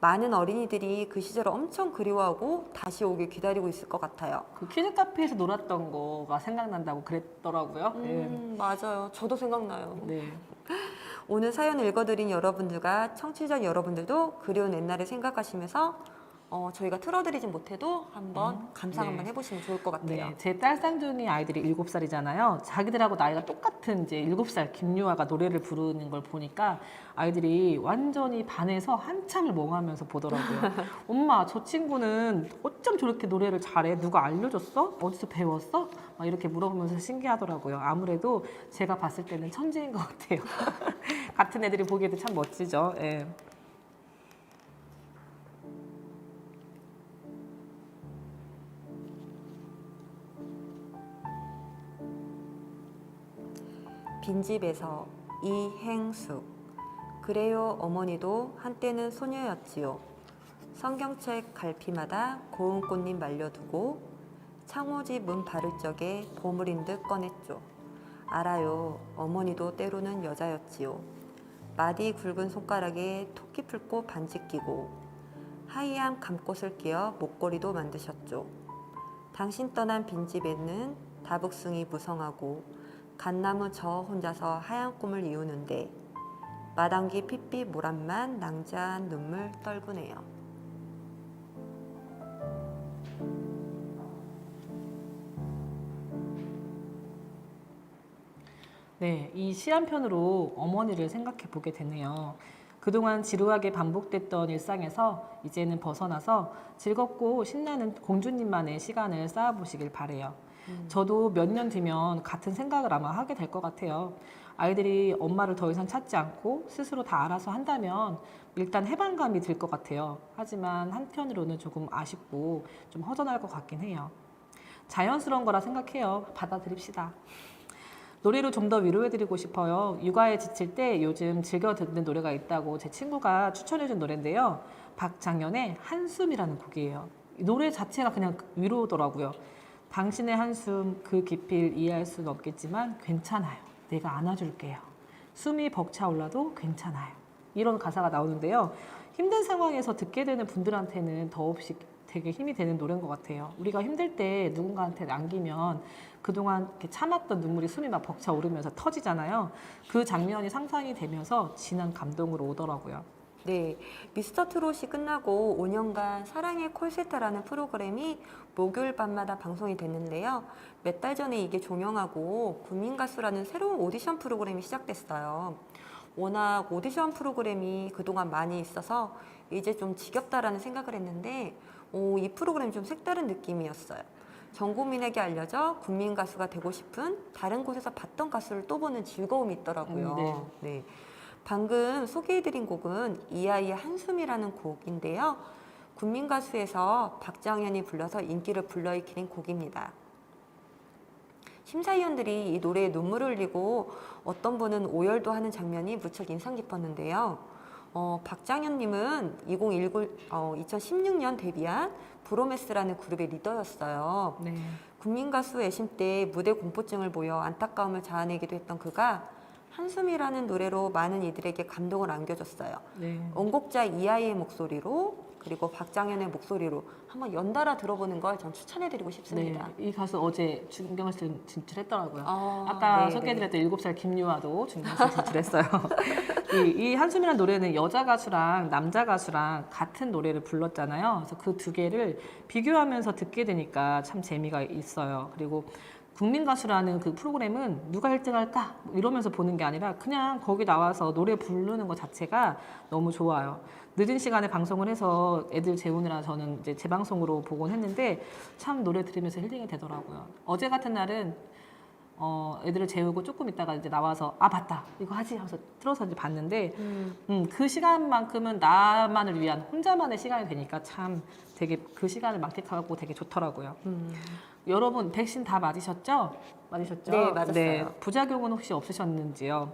많은 어린이들이 그 시절을 엄청 그리워하고 다시 오길 기다리고 있을 것 같아요. 그 퀴즈 카페에서 놀았던 거가 생각난다고 그랬더라고요. 네. 맞아요. 저도 생각나요. 네. 오늘 사연을 읽어드린 여러분들과 청취자 여러분들도 그리운 옛날을 생각하시면서 저희가 틀어드리진 못해도 한번 감상 네. 한번 해보시면 좋을 것 같아요. 네, 제 딸 쌍둥이 아이들이 7살이잖아요. 자기들하고 나이가 똑같은 이제 7살 김유아가 노래를 부르는 걸 보니까 아이들이 완전히 반해서 한참을 멍하면서 보더라고요. 엄마, 저 친구는 어쩜 저렇게 노래를 잘해? 누가 알려줬어? 어디서 배웠어? 막 이렇게 물어보면서 신기하더라고요. 아무래도 제가 봤을 때는 천재인 것 같아요. 같은 애들이 보기에도 참 멋지죠. 예. 빈집에서 이행숙. 그래요 어머니도 한때는 소녀였지요. 성경책 갈피마다 고운 꽃잎 말려두고 창호지 문 바를 적에 보물인 듯 꺼냈죠. 알아요 어머니도 때로는 여자였지요. 마디 굵은 손가락에 토끼풀꽃 반지 끼고 하얀 감꽃을 끼어 목걸이도 만드셨죠. 당신 떠난 빈집에는 다북숭이 무성하고 갓나무 저 혼자서 하얀 꿈을 이루는데 마당기 핏빛 모란만 낭자한 눈물 떨구네요. 네, 이 시 한 편으로 어머니를 생각해 보게 되네요. 그동안 지루하게 반복됐던 일상에서 이제는 벗어나서 즐겁고 신나는 공주님만의 시간을 쌓아보시길 바래요. 저도 몇 년 뒤면 같은 생각을 아마 하게 될 것 같아요. 아이들이 엄마를 더 이상 찾지 않고 스스로 다 알아서 한다면 일단 해방감이 들 것 같아요. 하지만 한편으로는 조금 아쉽고 좀 허전할 것 같긴 해요. 자연스러운 거라 생각해요. 받아들입시다. 노래로 좀 더 위로해드리고 싶어요. 육아에 지칠 때 요즘 즐겨 듣는 노래가 있다고 제 친구가 추천해준 노래인데요. 박장현의 한숨이라는 곡이에요. 이 노래 자체가 그냥 위로더라고요. 당신의 한숨 그 깊이를 이해할 수는 없겠지만 괜찮아요. 내가 안아줄게요. 숨이 벅차올라도 괜찮아요. 이런 가사가 나오는데요. 힘든 상황에서 듣게 되는 분들한테는 더없이 되게 힘이 되는 노래인 것 같아요. 우리가 힘들 때 누군가한테 남기면 그동안 이렇게 참았던 눈물이 숨이 막 벅차오르면서 터지잖아요. 그 장면이 상상이 되면서 진한 감동으로 오더라고요. 네, 미스터 트롯이 끝나고 5년간 사랑의 콜세터라는 프로그램이 목요일 밤마다 방송이 됐는데요. 몇 달 전에 이게 종영하고 국민가수라는 새로운 오디션 프로그램이 시작됐어요. 워낙 오디션 프로그램이 그동안 많이 있어서 이제 좀 지겹다라는 생각을 했는데 이 프로그램이 좀 색다른 느낌이었어요. 전 국민에게 알려져 국민 가수가 되고 싶은 다른 곳에서 봤던 가수를 또 보는 즐거움이 있더라고요. 네. 방금 소개해드린 곡은 이아이의 한숨이라는 곡인데요. 국민 가수에서 박장현이 불러서 인기를 불러일으킨 곡입니다. 심사위원들이 이 노래에 눈물을 흘리고 어떤 분은 오열도 하는 장면이 무척 인상 깊었는데요. 박장현님은 2016년 데뷔한 브로메스라는 그룹의 리더였어요. 네. 국민가수 애심 때 무대 공포증을 보여 안타까움을 자아내기도 했던 그가 한숨이라는 노래로 많은 이들에게 감동을 안겨줬어요. 네. 원곡자 이하이의 목소리로 그리고 박장현의 목소리로 한번 연달아 들어보는 걸 전 추천해드리고 싶습니다. 네, 이 가수 어제 준결승 진출했더라고요. 아, 아까 네, 소개해드렸던 7살 김유아도 준결승 진출했어요. 이 한숨이라는 노래는 여자 가수랑 남자 가수랑 같은 노래를 불렀잖아요. 그래서 그 두 개를 비교하면서 듣게 되니까 참 재미가 있어요. 그리고 국민가수라는 그 프로그램은 누가 1등 할까? 뭐 이러면서 보는 게 아니라 그냥 거기 나와서 노래 부르는 것 자체가 너무 좋아요. 늦은 시간에 방송을 해서 애들 재우느라 저는 이제 재방송으로 보곤 했는데 참 노래 들으면서 힐링이 되더라고요. 어제 같은 날은 애들을 재우고 조금 있다가 이제 나와서 아 맞다 이거 하지 하면서 틀어서 이제 봤는데 그 시간만큼은 나만을 위한 혼자만의 시간이 되니까 참 되게 그 시간을 만끽하고 되게 좋더라고요. 여러분 백신 다 맞으셨죠? 맞으셨죠? 네, 맞았어요. 네, 부작용은 혹시 없으셨는지요?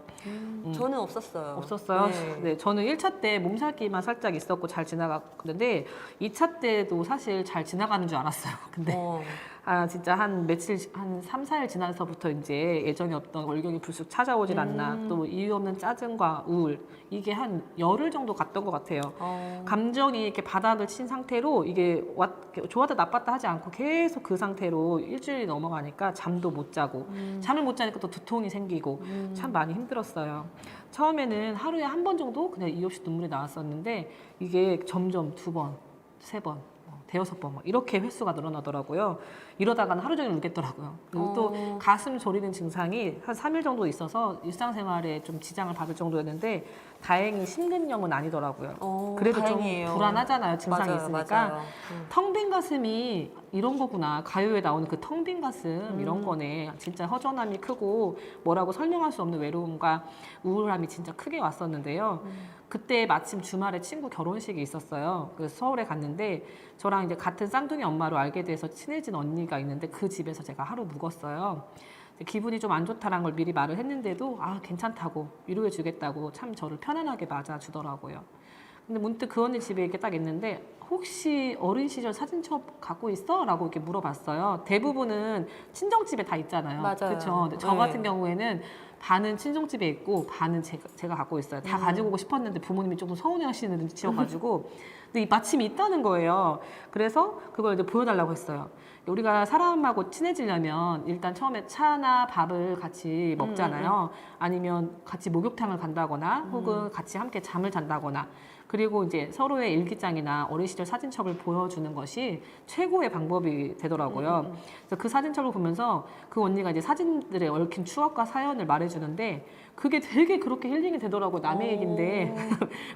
저는 없었어요. 없었어요? 네. 네, 저는 1차 때 몸살기만 살짝 있었고 잘 지나갔는데 2차 때도 사실 잘 지나가는 줄 알았어요. 근데 진짜 한 며칠, 한 3, 4일 지나서부터 이제 예전에 없던 월경이 불쑥 찾아오질 않나. 또 이유 없는 짜증과 우울. 이게 한 열흘 정도 갔던 것 같아요. 감정이 이렇게 바닥을 친 상태로 이게 좋았다 나빴다 하지 않고 계속 그 상태로 일주일이 넘어가니까 잠도 못 자고 잠을 못 자니까 또 두통이 생기고 참 많이 힘들었어요. 처음에는 하루에 한 번 정도 그냥 이유 없이 눈물이 나왔었는데 이게 점점 2번, 3번 대여섯 번 이렇게 횟수가 늘어나더라고요. 이러다가는 하루 종일 울겠더라고요. 그리고 또 가슴 저리는 증상이 한 3일 정도 있어서 일상생활에 좀 지장을 받을 정도였는데 다행히 심근염은 아니더라고요. 그래도 다행이에요. 좀 불안하잖아요. 증상이 맞아요, 있으니까. 맞아요. 텅 빈 가슴이 이런 거구나. 가요에 나오는 그 텅 빈 가슴 이런 거네. 진짜 허전함이 크고 뭐라고 설명할 수 없는 외로움과 우울함이 진짜 크게 왔었는데요. 그때 마침 주말에 친구 결혼식이 있었어요. 그래서 서울에 갔는데 저랑 이제 같은 쌍둥이 엄마로 알게 돼서 친해진 언니가 있는데 그 집에서 제가 하루 묵었어요. 기분이 좀 안 좋다는 걸 미리 말을 했는데도 아 괜찮다고 위로해 주겠다고 참 저를 편안하게 맞아주더라고요. 근데 문득 그 언니 집에 이렇게 딱 있는데 혹시 어린 시절 사진첩 갖고 있어? 라고 이렇게 물어봤어요. 대부분은 친정집에 다 있잖아요. 맞아요. 그렇죠. 저 네. 같은 경우에는 반은 친정집에 있고 반은 제가 갖고 있어요. 다 가지고 오고 싶었는데 부모님이 조금 서운해하시는 눈치여가지고 근데 마침 있다는 거예요. 그래서 그걸 이제 보여달라고 했어요. 우리가 사람하고 친해지려면 일단 처음에 차나 밥을 같이 먹잖아요. 아니면 같이 목욕탕을 간다거나 혹은 같이 함께 잠을 잔다거나 그리고 이제 서로의 일기장이나 어린 시절 사진첩을 보여주는 것이 최고의 방법이 되더라고요. 그래서 그 사진첩을 보면서 그 언니가 이제 사진들에 얽힌 추억과 사연을 말해주는데 그게 되게 그렇게 힐링이 되더라고요. 남의 얘기인데.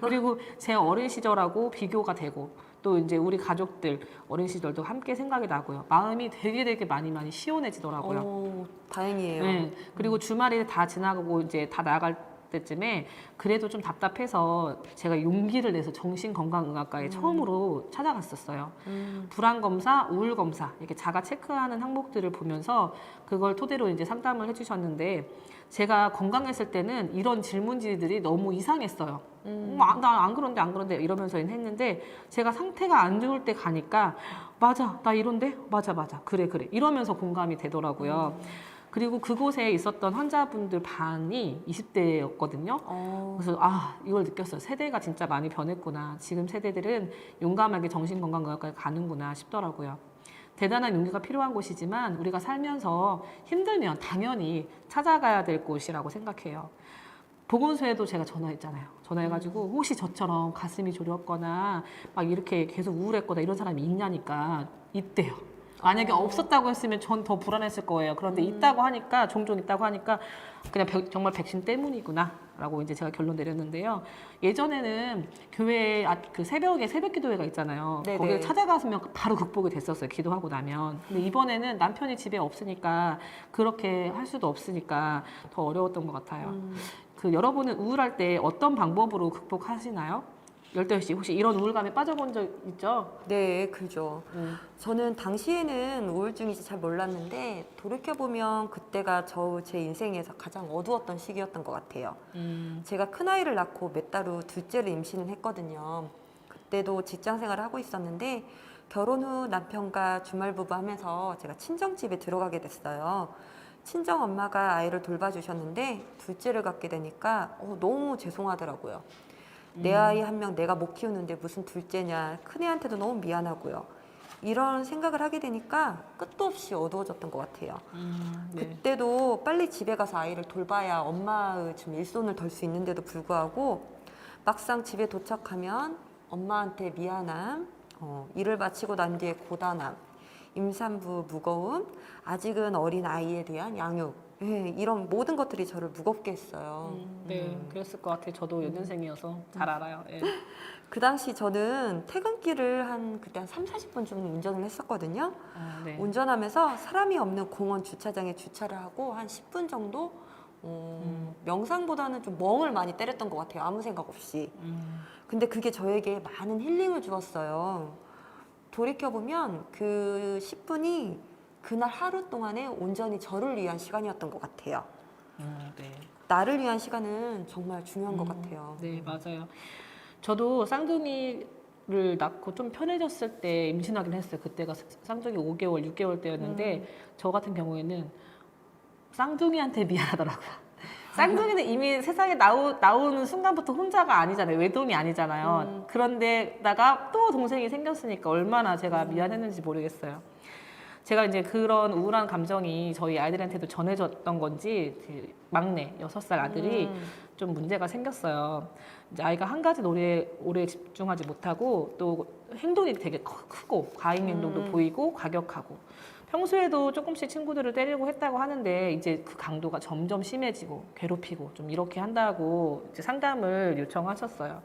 그리고 제 어린 시절하고 비교가 되고 또 이제 우리 가족들 어린 시절도 함께 생각이 나고요. 마음이 되게 많이 시원해지더라고요. 다행이에요. 네. 그리고 주말이 다 지나가고 이제 다 나갈 때쯤에 그래도 좀 답답해서 제가 용기를 내서 정신건강의학과에 처음으로 찾아갔었어요. 불안 검사, 우울 검사 이렇게 자가 체크하는 항목들을 보면서 그걸 토대로 이제 상담을 해주셨는데 제가 건강했을 때는 이런 질문지들이 너무 이상했어요. 나 안 그런데 이러면서 했는데 제가 상태가 안 좋을 때 가니까 맞아 나 이런데 맞아 그래 이러면서 공감이 되더라고요. 그리고 그곳에 있었던 환자분들 반이 20대였거든요. 그래서 이걸 느꼈어요. 세대가 진짜 많이 변했구나. 지금 세대들은 용감하게 정신건강의학과에 가는구나 싶더라고요. 대단한 용기가 필요한 곳이지만 우리가 살면서 힘들면 당연히 찾아가야 될 곳이라고 생각해요. 보건소에도 제가 전화했잖아요. 전화해가지고 혹시 저처럼 가슴이 저렸거나 막 이렇게 계속 우울했거나 이런 사람이 있냐니까 있대요. 만약에 없었다고 했으면 전 더 불안했을 거예요. 그런데 있다고 하니까 종종 있다고 하니까 그냥 정말 백신 때문이구나 라고 이제 제가 결론 내렸는데요. 예전에는 교회에 그 새벽 기도회가 있잖아요. 네네. 거기를 찾아가면 바로 극복이 됐었어요. 기도하고 나면. 근데 이번에는 남편이 집에 없으니까 그렇게 할 수도 없으니까 더 어려웠던 것 같아요. 그 여러분은 우울할 때 어떤 방법으로 극복하시나요? 열대희 씨 혹시 이런 우울감에 빠져본 적 있죠? 네, 그죠. 저는 당시에는 우울증인지 잘 몰랐는데 돌이켜보면 그때가 제 인생에서 가장 어두웠던 시기였던 것 같아요. 제가 큰아이를 낳고 몇 달 후 둘째를 임신을 했거든요. 그때도 직장 생활을 하고 있었는데 결혼 후 남편과 주말부부 하면서 제가 친정집에 들어가게 됐어요. 친정 엄마가 아이를 돌봐주셨는데 둘째를 갖게 되니까 너무 죄송하더라고요. 내 아이 한 명 내가 못 키우는데 무슨 둘째냐. 큰애한테도 너무 미안하고요. 이런 생각을 하게 되니까 끝도 없이 어두워졌던 것 같아요. 네. 그때도 빨리 집에 가서 아이를 돌봐야 엄마의 좀 일손을 덜 수 있는데도 불구하고 막상 집에 도착하면 엄마한테 미안함, 일을 마치고 난 뒤에 고단함, 임산부 무거움, 아직은 어린 아이에 대한 양육 이런 모든 것들이 저를 무겁게 했어요. 네, 그랬을 것 같아요. 저도 연년생이어서 잘 알아요. 예. 그 당시 저는 퇴근길을 그때 한 3, 40분 정도 운전을 했었거든요. 네. 운전하면서 사람이 없는 공원 주차장에 주차를 하고 한 10분 정도 명상보다는 좀 멍을 많이 때렸던 것 같아요. 아무 생각 없이. 근데 그게 저에게 많은 힐링을 주었어요. 돌이켜보면 그 10분이 그날 하루 동안에 온전히 저를 위한 시간이었던 것 같아요. 네. 나를 위한 시간은 정말 중요한 것 같아요. 네, 맞아요. 저도 쌍둥이를 낳고 좀 편해졌을 때 임신하긴 했어요. 그때가 쌍둥이 5개월, 6개월 때였는데 저 같은 경우에는 쌍둥이한테 미안하더라고요. 쌍둥이는 이미 세상에 나오는 순간부터 혼자가 아니잖아요. 외동이 아니잖아요. 그런데다가 또 동생이 생겼으니까 얼마나 제가 미안했는지 모르겠어요. 제가 이제 그런 우울한 감정이 저희 아이들한테도 전해졌던 건지 그 막내 6살 아들이 좀 문제가 생겼어요. 이제 아이가 한 가지 노래에 오래 집중하지 못하고 또 행동이 되게 크고 과잉 행동도 보이고 과격하고 평소에도 조금씩 친구들을 때리고 했다고 하는데 이제 그 강도가 점점 심해지고 괴롭히고 좀 이렇게 한다고 이제 상담을 요청하셨어요.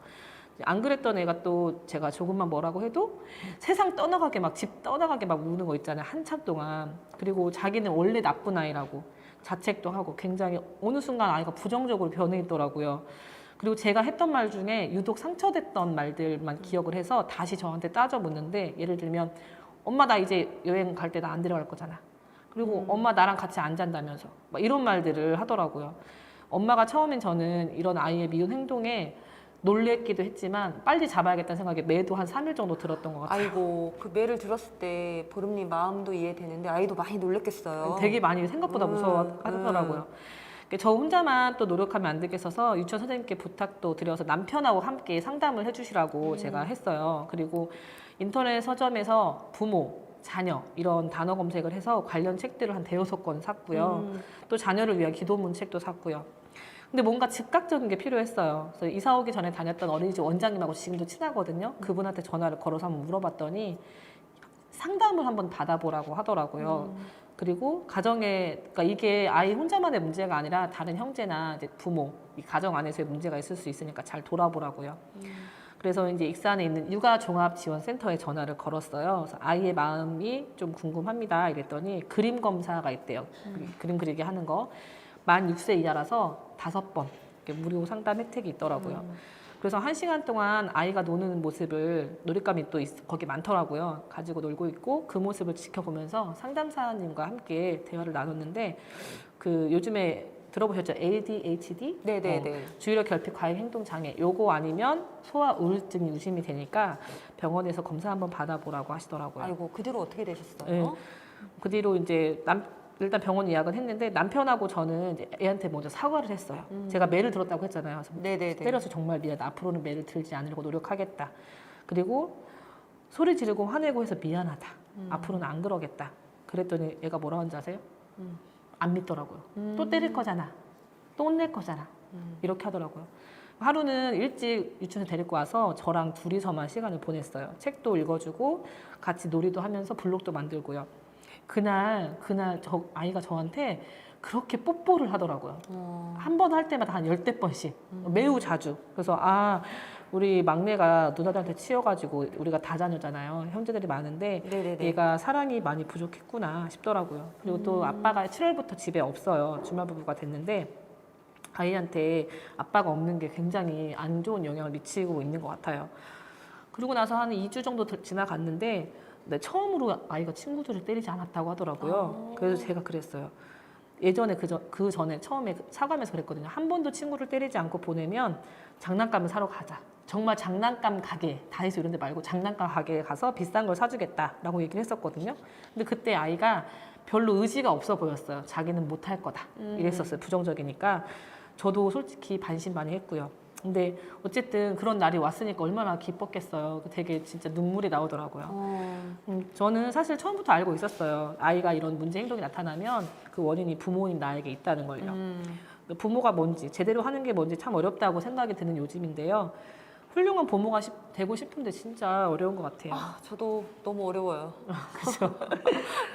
안 그랬던 애가 또 제가 조금만 뭐라고 해도 세상 떠나가게 막 집 떠나가게 막 우는 거 있잖아요. 한참 동안. 그리고 자기는 원래 나쁜 아이라고 자책도 하고 굉장히 어느 순간 아이가 부정적으로 변해 있더라고요. 그리고 제가 했던 말 중에 유독 상처됐던 말들만 기억을 해서 다시 저한테 따져 묻는데 예를 들면 엄마 나 이제 여행 갈 때 나 안 데려갈 거잖아. 그리고 엄마 나랑 같이 안 잔다면서 막 이런 말들을 하더라고요. 엄마가 처음엔 저는 이런 아이의 미운 행동에 놀랬기도 했지만 빨리 잡아야겠다는 생각에 매도 한 3일 정도 들었던 것 같아요. 아이고 그 매를 들었을 때 보름님 마음도 이해되는데 아이도 많이 놀랬겠어요. 되게 많이 생각보다 무서워하더라고요. 저 혼자만 또 노력하면 안 되겠어서 유치원 선생님께 부탁도 드려서 남편하고 함께 상담을 해주시라고 제가 했어요. 그리고 인터넷 서점에서 부모, 자녀 이런 단어 검색을 해서 관련 책들을 한 대여섯 권 샀고요. 또 자녀를 위한 기도문 책도 샀고요. 근데 뭔가 즉각적인 게 필요했어요. 그래서 이사 오기 전에 다녔던 어린이집 원장님하고 지금도 친하거든요. 그분한테 전화를 걸어서 한번 물어봤더니 상담을 한번 받아보라고 하더라고요. 그리고 가정에, 그러니까 이게 아이 혼자만의 문제가 아니라 다른 형제나 이제 부모, 이 가정 안에서의 문제가 있을 수 있으니까 잘 돌아보라고요. 그래서 이제 익산에 있는 육아종합지원센터에 전화를 걸었어요. 그래서 아이의 마음이 좀 궁금합니다. 이랬더니 그림 검사가 있대요. 그림 그리게 하는 거. 만 6세 이하라서 5번 무료 상담 혜택이 있더라고요. 그래서 1시간 동안 아이가 노는 모습을 놀잇감이 또 거기 많더라고요. 가지고 놀고 있고 그 모습을 지켜보면서 상담사님과 함께 대화를 나눴는데 그 요즘에 들어보셨죠? ADHD? 네네네. 주의력 결핍 과잉 행동 장애. 요거 아니면 소아 우울증이 의심이 되니까 병원에서 검사 한번 받아보라고 하시더라고요. 아이고 그 뒤로 어떻게 되셨어요? 네. 그 뒤로 이제 일단 병원 예약은 했는데 남편하고 저는 이제 애한테 먼저 사과를 했어요. 제가 매를 들었다고 했잖아요. 그래서 네네네. 때려서 정말 미안하다. 앞으로는 매를 들지 않으려고 노력하겠다. 그리고 소리 지르고 화내고 해서 미안하다. 앞으로는 안 그러겠다. 그랬더니 애가 뭐라 하는지 아세요? 안 믿더라고요. 또 때릴 거잖아. 또 혼낼 거잖아. 이렇게 하더라고요. 하루는 일찍 유치원에 데리고 와서 저랑 둘이서만 시간을 보냈어요. 책도 읽어주고 같이 놀이도 하면서 블록도 만들고요. 그날 아이가 저한테 그렇게 뽀뽀를 하더라고요. 한 번 할 때마다 한 10대 번씩. 매우 자주. 그래서 우리 막내가 누나들한테 치여가지고 우리가 다자녀잖아요. 형제들이 많은데 네네네. 얘가 사랑이 많이 부족했구나 싶더라고요. 그리고 또 아빠가 7월부터 집에 없어요. 주말부부가 됐는데 아이한테 아빠가 없는 게 굉장히 안 좋은 영향을 미치고 있는 것 같아요. 그러고 나서 한 2주 정도 지나갔는데 처음으로 아이가 친구들을 때리지 않았다고 하더라고요. 그래서 제가 그랬어요. 예전에 그 전에 처음에 사과하면서 그랬거든요. 한 번도 친구를 때리지 않고 보내면 장난감을 사러 가자. 정말 장난감 가게, 다이소 이런 데 말고 장난감 가게에 가서 비싼 걸 사주겠다라고 얘기를 했었거든요. 근데 그때 아이가 별로 의지가 없어 보였어요. 자기는 못할 거다. 이랬었어요. 부정적이니까. 저도 솔직히 반신반의했고요. 근데 어쨌든 그런 날이 왔으니까 얼마나 기뻤겠어요. 되게 진짜 눈물이 나오더라고요. 저는 사실 처음부터 알고 있었어요. 아이가 이런 문제 행동이 나타나면 그 원인이 부모님 나에게 있다는 걸요. 부모가 뭔지 제대로 하는 게 뭔지 참 어렵다고 생각이 드는 요즘인데요. 훌륭한 부모가 되고 싶은데 진짜 어려운 것 같아요. 저도 너무 어려워요. 그렇죠.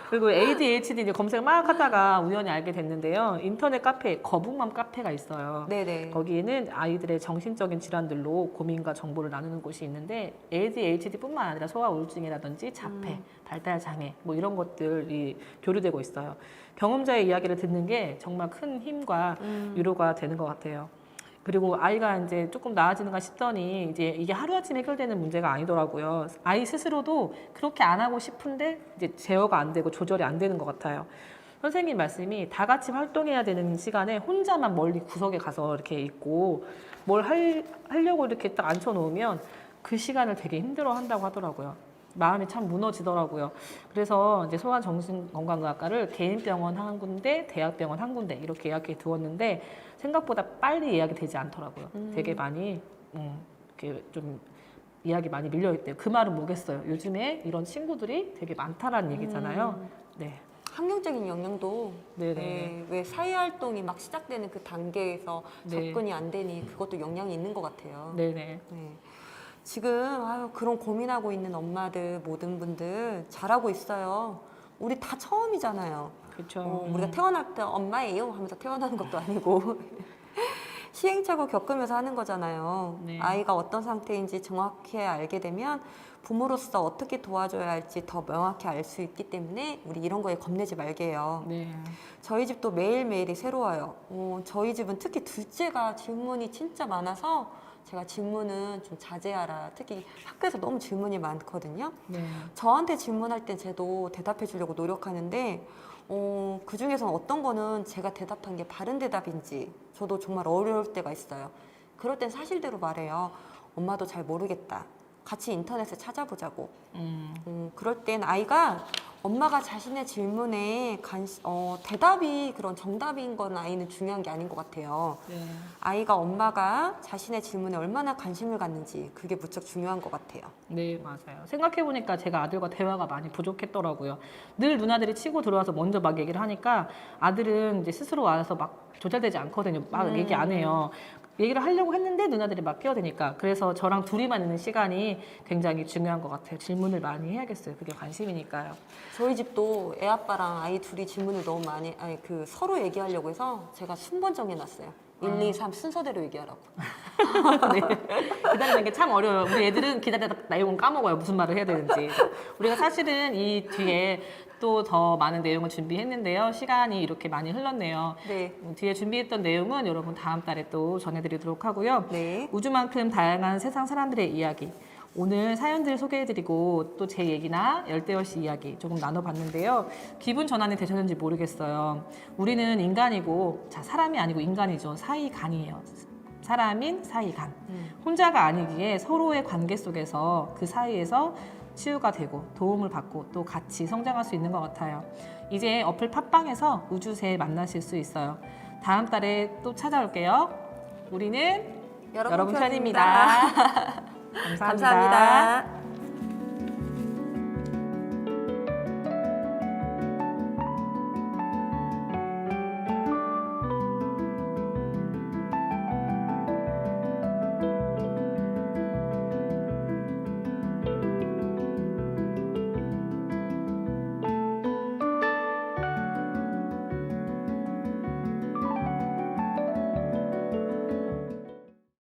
그리고 ADHD 이제 검색 막 하다가 우연히 알게 됐는데요. 인터넷 카페, 거북맘 카페가 있어요. 네네. 거기에는 아이들의 정신적인 질환들로 고민과 정보를 나누는 곳이 있는데 ADHD뿐만 아니라 소아 우울증이라든지 자폐, 발달 장애 뭐 이런 것들이 교류되고 있어요. 경험자의 이야기를 듣는 게 정말 큰 힘과 위로가 되는 것 같아요. 그리고 아이가 이제 조금 나아지는가 싶더니 이제 이게 하루아침에 해결되는 문제가 아니더라고요. 아이 스스로도 그렇게 안 하고 싶은데 이제 제어가 안 되고 조절이 안 되는 것 같아요. 선생님 말씀이 다 같이 활동해야 되는 시간에 혼자만 멀리 구석에 가서 이렇게 있고 뭘 하려고 이렇게 딱 앉혀놓으면 그 시간을 되게 힘들어 한다고 하더라고요. 마음이 참 무너지더라고요. 그래서 이제 소아정신건강의학과를 개인병원 한 군데, 대학병원 한 군데 이렇게 예약해 두었는데 생각보다 빨리 예약이 되지 않더라고요. 되게 많이 이렇게 좀 예약이 많이 밀려 있대요. 그 말은 뭐겠어요? 요즘에 이런 친구들이 되게 많다라는 얘기잖아요. 네. 환경적인 영향도 네네. 네, 왜 사회 활동이 막 시작되는 그 단계에서 네. 접근이 안 되니 그것도 영향이 있는 것 같아요. 네네. 네. 지금 그런 고민하고 있는 엄마들 모든 분들 잘하고 있어요. 우리 다 처음이잖아요. 그렇죠. 우리가 태어날 때 엄마예요 하면서 태어나는 것도 아니고 시행착오 겪으면서 하는 거잖아요. 네. 아이가 어떤 상태인지 정확히 알게 되면 부모로서 어떻게 도와줘야 할지 더 명확히 알 수 있기 때문에 우리 이런 거에 겁내지 말게 해요. 네. 저희 집도 매일매일이 새로워요. 저희 집은 특히 둘째가 질문이 진짜 많아서 제가 질문은 좀 자제하라. 특히 학교에서 너무 질문이 많거든요. 네. 저한테 질문할 때 저도 대답해 주려고 노력하는데 그 중에서는 어떤 거는 제가 대답한 게 바른 대답인지 저도 정말 어려울 때가 있어요. 그럴 땐 사실대로 말해요. 엄마도 잘 모르겠다. 같이 인터넷에 찾아보자고. 그럴 땐 아이가 엄마가 자신의 질문에 대답이 그런 정답인 건 아이는 중요한 게 아닌 것 같아요. 네. 아이가 엄마가 자신의 질문에 얼마나 관심을 갖는지 그게 무척 중요한 것 같아요. 네, 맞아요. 생각해보니까 제가 아들과 대화가 많이 부족했더라고요. 늘 누나들이 치고 들어와서 먼저 막 얘기를 하니까 아들은 이제 스스로 와서 막 조절되지 않거든요. 막 얘기 안 해요. 얘기를 하려고 했는데 누나들이 막 끼어드니까. 그래서 저랑 둘이만 있는 시간이 굉장히 중요한 것 같아요. 질문을 많이 해야겠어요. 그게 관심이니까요. 저희 집도 애 아빠랑 아이 둘이 질문을 너무 많이 서로 얘기하려고 해서 제가 순번 정해놨어요. 1, 2, 3 순서대로 얘기하라고. 네. 기다리는 게 참 어려워요. 우리 애들은 기다리다 내용은 까먹어요. 무슨 말을 해야 되는지. 우리가 사실은 이 뒤에 또 더 많은 내용을 준비했는데요. 시간이 이렇게 많이 흘렀네요. 네. 뒤에 준비했던 내용은 여러분 다음 달에 또 전해드리도록 하고요. 네. 우주만큼 다양한 세상 사람들의 이야기. 오늘 사연들 소개해드리고 또 제 얘기나 열대어 씨 이야기 조금 나눠봤는데요. 기분 전환이 되셨는지 모르겠어요. 우리는 인간이고, 자, 사람이 아니고 인간이죠. 사이간이에요. 사람인 사이간. 혼자가 아니기에 서로의 관계 속에서 그 사이에서 치유가 되고 도움을 받고 또 같이 성장할 수 있는 것 같아요. 이제 어플 팟빵에서 우주새 만나실 수 있어요. 다음 달에 또 찾아올게요. 우리는 여러분 편입니다. 감사합니다. 감사합니다.